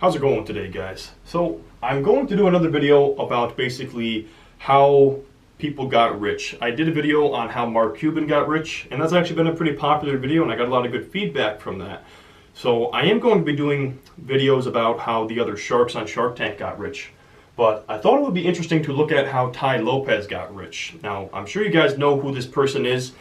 How's it going today, guys? So I'm going to do another video about basically how people got rich. I did a video on how Mark Cuban got rich, and that's actually been a pretty popular video, and I got a lot of good feedback from that. So I am going to be doing videos about how the other sharks on Shark Tank got rich. But I thought it would be interesting to look at how TAI Lopez got rich. Now, I'm sure you guys know who this person is.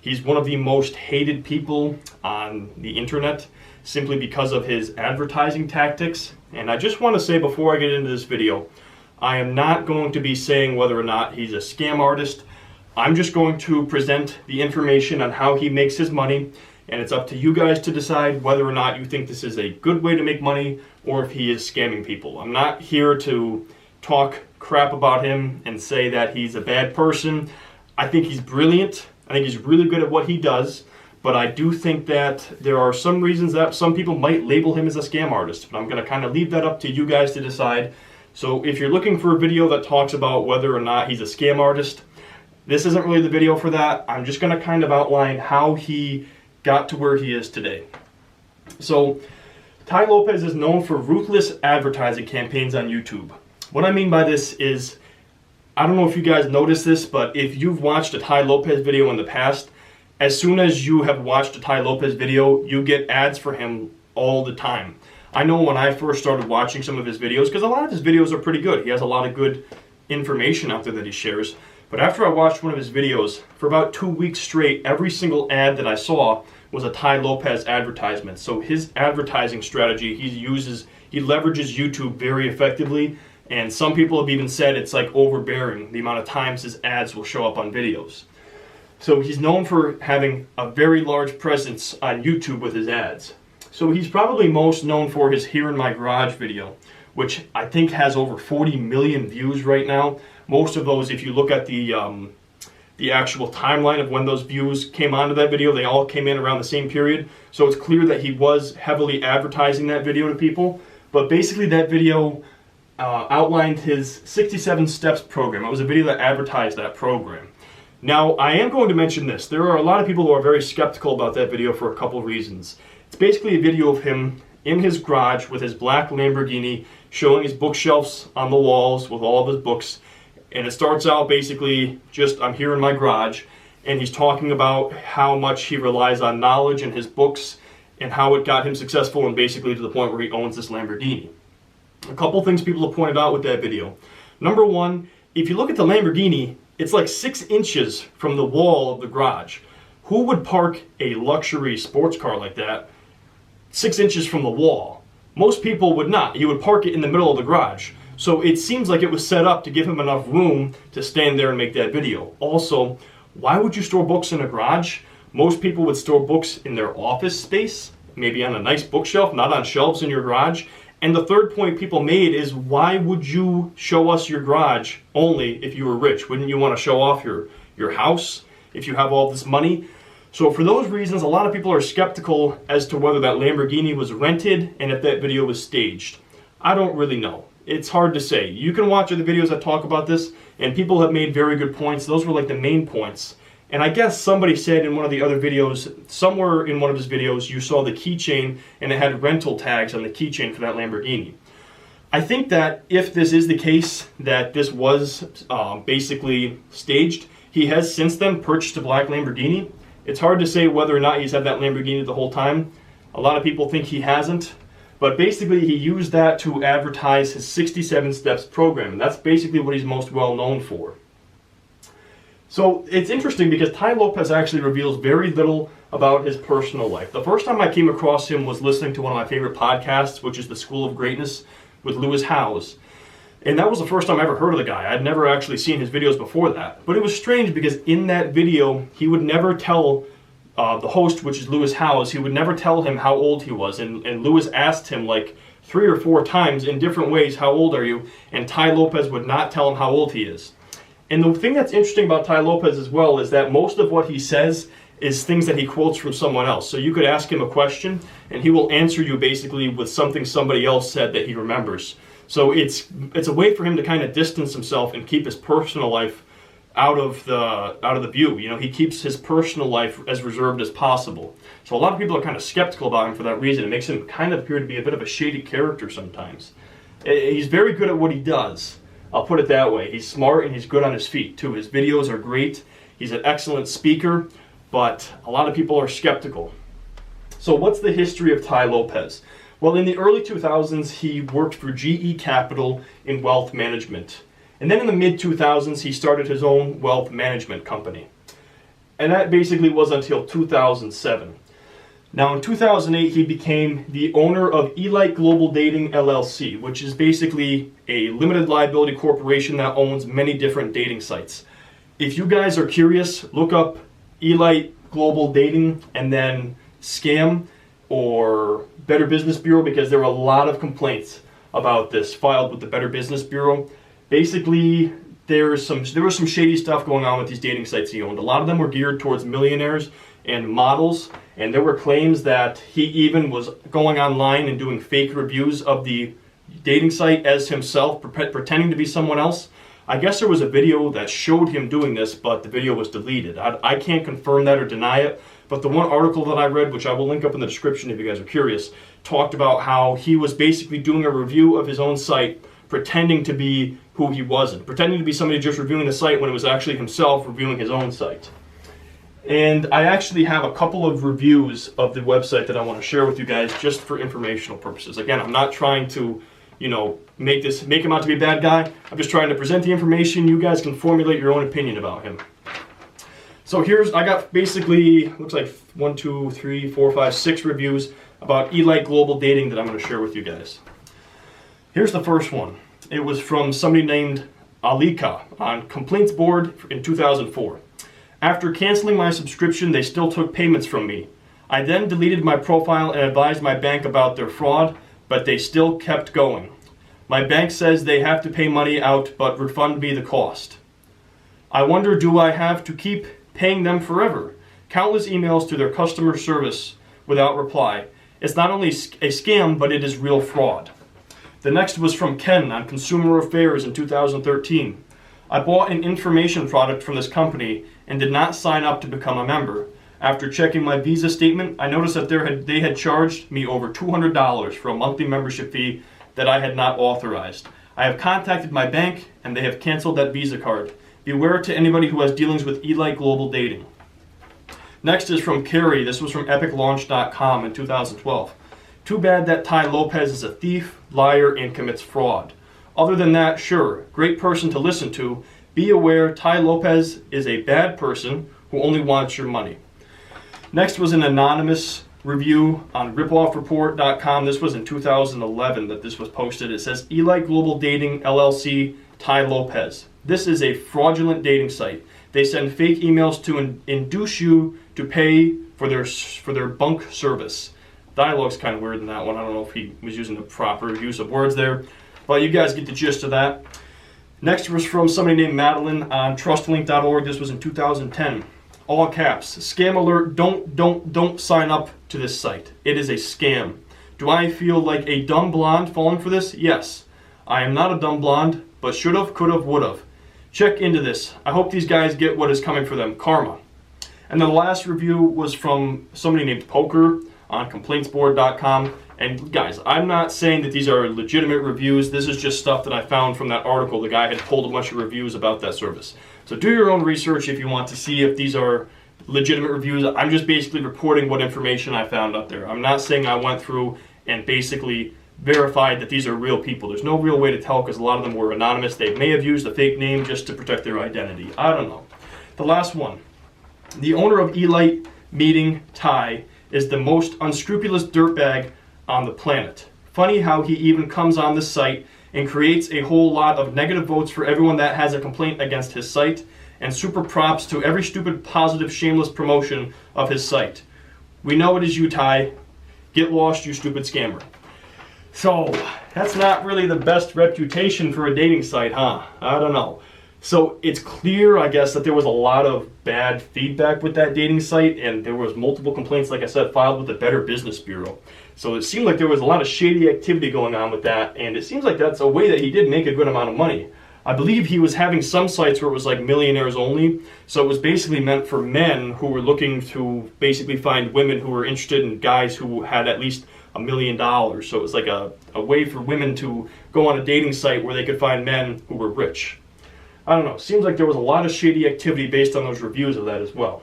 He's one of the most hated people on the internet simply because of his advertising tactics. And I just want to say before I get into this video, I am not going to be saying whether or not he's a scam artist. I'm just going to present the information on how he makes his money, and it's up to you guys to decide whether or not you think this is a good way to make money or if he is scamming people. I'm not here to talk crap about him and say that he's a bad person. I think he's brilliant. I think he's really good at what he does, but I do think that there are some reasons that some people might label him as a scam artist, but I'm going to kind of leave that up to you guys to decide. So if you're looking for a video that talks about whether or not he's a scam artist, this isn't really the video for that. I'm just going to kind of outline how he got to where he is today. So TAI Lopez is known for ruthless advertising campaigns on YouTube. What I mean by this is, I don't know if you guys noticed this, but if you've watched a TAI Lopez video in the past, as soon as you have watched a TAI Lopez video, you get ads for him all the time. I know when I first started watching some of his videos, because a lot of his videos are pretty good. He has a lot of good information out there that he shares. But after I watched one of his videos, for about 2 weeks straight, every single ad that I saw was a TAI Lopez advertisement. So his advertising strategy, he leverages YouTube very effectively. And some people have even said it's like overbearing, the amount of times his ads will show up on videos. So he's known for having a very large presence on YouTube with his ads. So he's probably most known for his Here in My Garage video, which I think has over 40 million views right now. Most of those, if you look at the actual timeline of when those views came onto that video, they all came in around the same period. So it's clear that he was heavily advertising that video to people. But basically that video outlined his 67 Steps program. It was a video that advertised that program. Now, I am going to mention this. There are a lot of people who are very skeptical about that video for a couple of reasons. It's basically a video of him in his garage with his black Lamborghini, showing his bookshelves on the walls with all of his books. And it starts out basically just, I'm here in my garage, and he's talking about how much he relies on knowledge and his books and how it got him successful and basically to the point where he owns this Lamborghini. A couple things people have pointed out with that video. Number one, if you look at the Lamborghini, it's like 6 inches from the wall of the garage. Who would park a luxury sports car like that 6 inches from the wall? Most people would not. You would park it in the middle of the garage. So it seems like it was set up to give him enough room to stand there and make that video. Also, why would you store books in a garage? Most people would store books in their office space, maybe on a nice bookshelf, not on shelves in your garage. And the third point people made is, why would you show us your garage only if you were rich? Wouldn't you want to show off your house if you have all this money? So for those reasons, a lot of people are skeptical as to whether that Lamborghini was rented and if that video was staged. I don't really know. It's hard to say. You can watch other videos that talk about this, and people have made very good points. Those were like the main points. And I guess somebody said in one of the other videos, somewhere in one of his videos, you saw the keychain and it had rental tags on the keychain for that Lamborghini. I think that if this is the case, that this was basically staged, he has since then purchased a black Lamborghini. It's hard to say whether or not he's had that Lamborghini the whole time. A lot of people think he hasn't. But basically he used that to advertise his 67 Steps program. And that's basically what he's most well known for. So it's interesting because TAI Lopez actually reveals very little about his personal life. The first time I came across him was listening to one of my favorite podcasts, which is The School of Greatness with Lewis Howes. And that was the first time I ever heard of the guy. I'd never actually seen his videos before that. But it was strange because in that video, he would never tell the host, which is Lewis Howes, he would never tell him how old he was. And Lewis asked him like 3 or 4 times in different ways, how old are you? And TAI Lopez would not tell him how old he is. And the thing that's interesting about TAI Lopez as well is that most of what he says is things that he quotes from someone else. So you could ask him a question and he will answer you basically with something somebody else said that he remembers. So it's a way for him to kind of distance himself and keep his personal life out of the view. You know, he keeps his personal life as reserved as possible. So a lot of people are kind of skeptical about him for that reason. It makes him kind of appear to be a bit of a shady character sometimes. He's very good at what he does. I'll put it that way. He's smart and he's good on his feet too. His videos are great. He's an excellent speaker, but a lot of people are skeptical. So what's the history of Tai Lopez? Well, in the early 2000s, he worked for GE Capital in wealth management. And then in the mid-2000s, he started his own wealth management company. And that basically was until 2007. Now in 2008, he became the owner of Elite Global Dating LLC, which is basically a limited liability corporation that owns many different dating sites. If you guys are curious, look up Elite Global Dating and then Scam or Better Business Bureau, because there were a lot of complaints about this filed with the Better Business Bureau. Basically, there was some shady stuff going on with these dating sites he owned. A lot of them were geared towards millionaires and models, and there were claims that he even was going online and doing fake reviews of the dating site as himself, pretending to be someone else. I guess there was a video that showed him doing this, but the video was deleted. I can't confirm that or deny it, but the one article that I read, which I will link up in the description if you guys are curious, talked about how he was basically doing a review of his own site, pretending to be who he wasn't, pretending to be somebody just reviewing the site when it was actually himself reviewing his own site. And I actually have a couple of reviews of the website that I want to share with you guys just for informational purposes. Again, I'm not trying to, you know, make him out to be a bad guy. I'm just trying to present the information. You guys can formulate your own opinion about him. So I got basically, looks like 1, 2, 3, 4, 5, 6 reviews about Elite Global Dating that I'm going to share with you guys. Here's the first one. It was from somebody named Alika on Complaints Board in 2004. After canceling my subscription, they still took payments from me. I then deleted my profile and advised my bank about their fraud, but they still kept going. My bank says they have to pay money out, but refund me the cost. I wonder, do I have to keep paying them forever? Countless emails to their customer service without reply. It's not only a scam, but it is real fraud. The next was from Ken on Consumer Affairs in 2013. I bought an information product from this company and did not sign up to become a member. After checking my Visa statement, I noticed that they had charged me over $200 for a monthly membership fee that I had not authorized. I have contacted my bank and they have canceled that Visa card. Beware to anybody who has dealings with Elite Global Dating. Next is from Carrie. This was from epiclaunch.com in 2012. Too bad that Tai Lopez is a thief, liar, and commits fraud. Other than that, sure, great person to listen to. Be aware, Tai Lopez is a bad person who only wants your money. Next was an anonymous review on ripoffreport.com. This was in 2011 that this was posted. It says, Elite Global Dating LLC, Tai Lopez. This is a fraudulent dating site. They send fake emails to induce you to pay for their bunk service. Dialogue's kind of weird in that one. I don't know if he was using the proper use of words there, but you guys get the gist of that. Next was from somebody named Madeline on trustlink.org. This was in 2010. All caps. Scam alert. Don't sign up to this site. It is a scam. Do I feel like a dumb blonde falling for this? Yes. I am not a dumb blonde, but should've, could've, would've. Check into this. I hope these guys get what is coming for them. Karma. And the last review was from somebody named Poker on complaintsboard.com. And guys, I'm not saying that these are legitimate reviews. This is just stuff that I found from that article. The guy had pulled a bunch of reviews about that service. So do your own research if you want to see if these are legitimate reviews. I'm just basically reporting what information I found out there. I'm not saying I went through and basically verified that these are real people. There's no real way to tell because a lot of them were anonymous. They may have used a fake name just to protect their identity. I don't know. The last one. The owner of Elite Meeting Tai is the most unscrupulous dirtbag on the planet. Funny how he even comes on this site and creates a whole lot of negative votes for everyone that has a complaint against his site, and super props to every stupid, positive, shameless promotion of his site. We know it is you, Tai. Get lost, you stupid scammer. So, that's not really the best reputation for a dating site, huh? I don't know. So it's clear, I guess, that there was a lot of bad feedback with that dating site, and there was multiple complaints, like I said, filed with the Better Business Bureau. So it seemed like there was a lot of shady activity going on with that, and it seems like that's a way that he did make a good amount of money. I believe he was having some sites where it was like millionaires only. So it was basically meant for men who were looking to basically find women who were interested in guys who had at least $1 million. So it was like a way for women to go on a dating site where they could find men who were rich. I don't know. Seems like there was a lot of shady activity based on those reviews of that as well.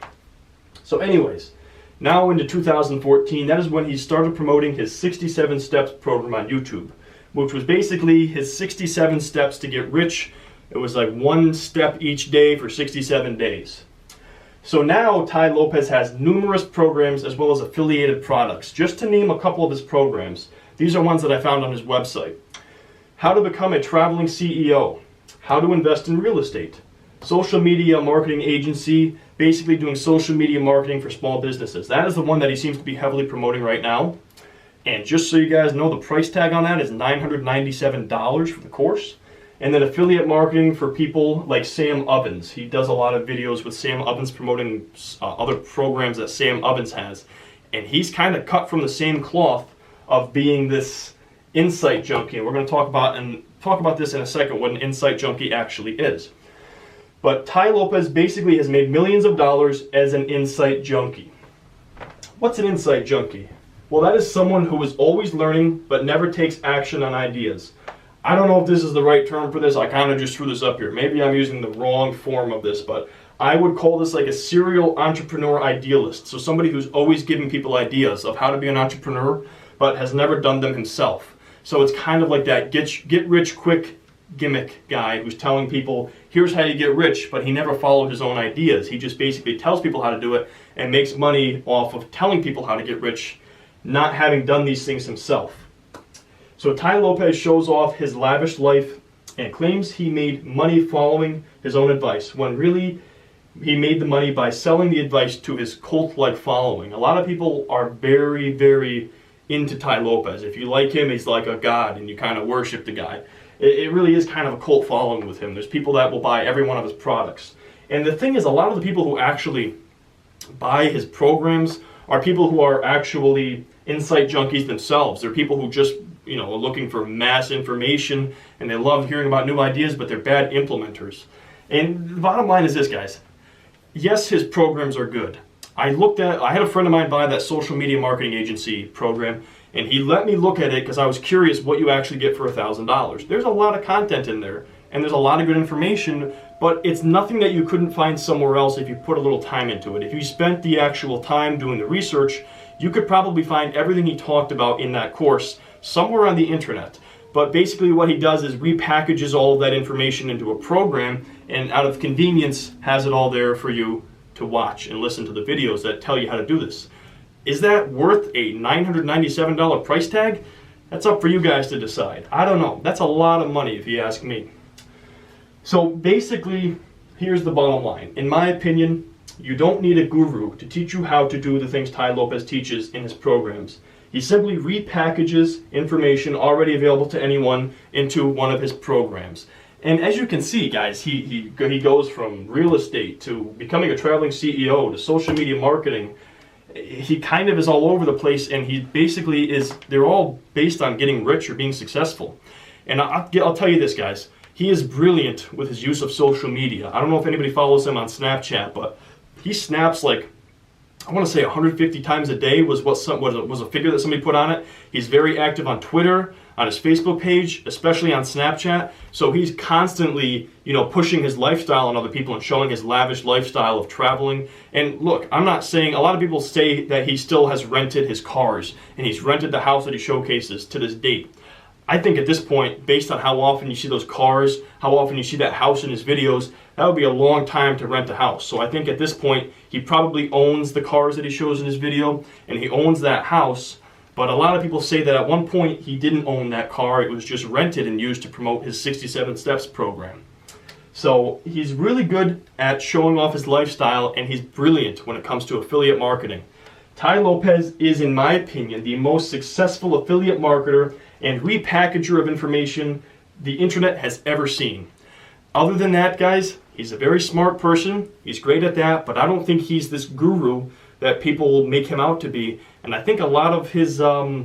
So anyways, now into 2014, that is when he started promoting his 67 Steps program on YouTube, which was basically his 67 steps to get rich. It was like one step each day for 67 days. So now TAI Lopez has numerous programs as well as affiliated products. Just to name a couple of his programs, these are ones that I found on his website. How to become a traveling CEO, how to invest in real estate, social media marketing agency, basically doing social media marketing for small businesses. That is the one that he seems to be heavily promoting right now. And just so you guys know, the price tag on that is $997 for the course. And then affiliate marketing for people like Sam Ovens. He does a lot of videos with Sam Ovens promoting other programs that Sam Ovens has. And he's kind of cut from the same cloth of being this insight junkie. And we're going to talk about this in a second, what an insight junkie actually is. But TAI Lopez basically has made millions of dollars as an insight junkie. What's an insight junkie? Well, that is someone who is always learning but never takes action on ideas. I don't know if this is the right term for this. I kind of just threw this up here. Maybe I'm using the wrong form of this, but I would call this like a serial entrepreneur idealist. So somebody who's always giving people ideas of how to be an entrepreneur, but has never done them himself. So it's kind of like that get rich quick gimmick guy who's telling people, here's how you get rich, but he never followed his own ideas. He just basically tells people how to do it and makes money off of telling people how to get rich, not having done these things himself. So TAI Lopez shows off his lavish life and claims he made money following his own advice, when really he made the money by selling the advice to his cult-like following. A lot of people are very, very into TAI Lopez. If you like him, he's like a god and you kind of worship the guy. It really is kind of a cult following with him. There's people that will buy every one of his products. And the thing is, a lot of the people who actually buy his programs are people who are actually insight junkies themselves. They're people who just, are looking for mass information and they love hearing about new ideas, but they're bad implementers. And the bottom line is this, guys. Yes, his programs are good. I had a friend of mine buy that social media marketing agency program, and he let me look at it because I was curious what you actually get for $1,000. There's a lot of content in there, and there's a lot of good information, but it's nothing that you couldn't find somewhere else if you put a little time into it. If you spent the actual time doing the research, you could probably find everything he talked about in that course somewhere on the internet. But basically what he does is repackages all of that information into a program, and out of convenience has it all there for you to watch and listen to the videos that tell you how to do this. Is that worth a $997 price tag? That's up for you guys to decide. I don't know. That's a lot of money if you ask me. So basically, here's the bottom line. In my opinion, you don't need a guru to teach you how to do the things TAI Lopez teaches in his programs. He simply repackages information already available to anyone into one of his programs. And as you can see, guys, he goes from real estate to becoming a traveling CEO to social media marketing. He kind of is all over the place, and he basically they're all based on getting rich or being successful. And I'll tell you this, guys, he is brilliant with his use of social media. I don't know if anybody follows him on Snapchat, but he snaps like, I want to say 150 times a day was a figure that somebody put on it. He's very active on Twitter, on his Facebook page, especially on Snapchat. So he's constantly, pushing his lifestyle on other people and showing his lavish lifestyle of traveling. And look, I'm not saying, a lot of people say that he still has rented his cars and he's rented the house that he showcases to this date. I think at this point, based on how often you see those cars, how often you see that house in his videos, that would be a long time to rent a house. So I think at this point, he probably owns the cars that he shows in his video, and he owns that house. But a lot of people say that at one point, he didn't own that car. It was just rented and used to promote his 67 Steps program. So he's really good at showing off his lifestyle, and he's brilliant when it comes to affiliate marketing. TAI Lopez is, in my opinion, the most successful affiliate marketer and repackager of information the internet has ever seen. Other than that, guys, he's a very smart person. He's great at that, but I don't think he's this guru that people make him out to be. And I think a lot of his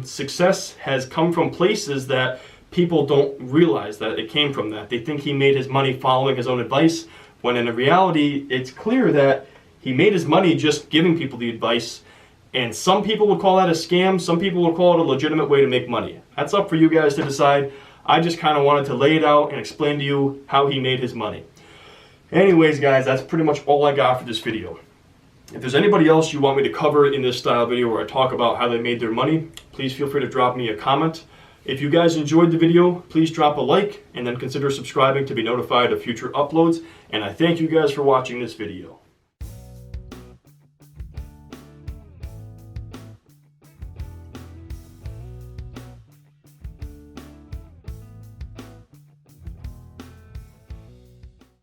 success has come from places that people don't realize that it came from that. They think he made his money following his own advice, when in reality, it's clear that he made his money just giving people the advice. And some people would call that a scam. Some people would call it a legitimate way to make money. That's up for you guys to decide. I just kind of wanted to lay it out and explain to you how he made his money. Anyways, guys, that's pretty much all I got for this video. If there's anybody else you want me to cover in this style video where I talk about how they made their money, please feel free to drop me a comment. If you guys enjoyed the video, please drop a like and then consider subscribing to be notified of future uploads. And I thank you guys for watching this video.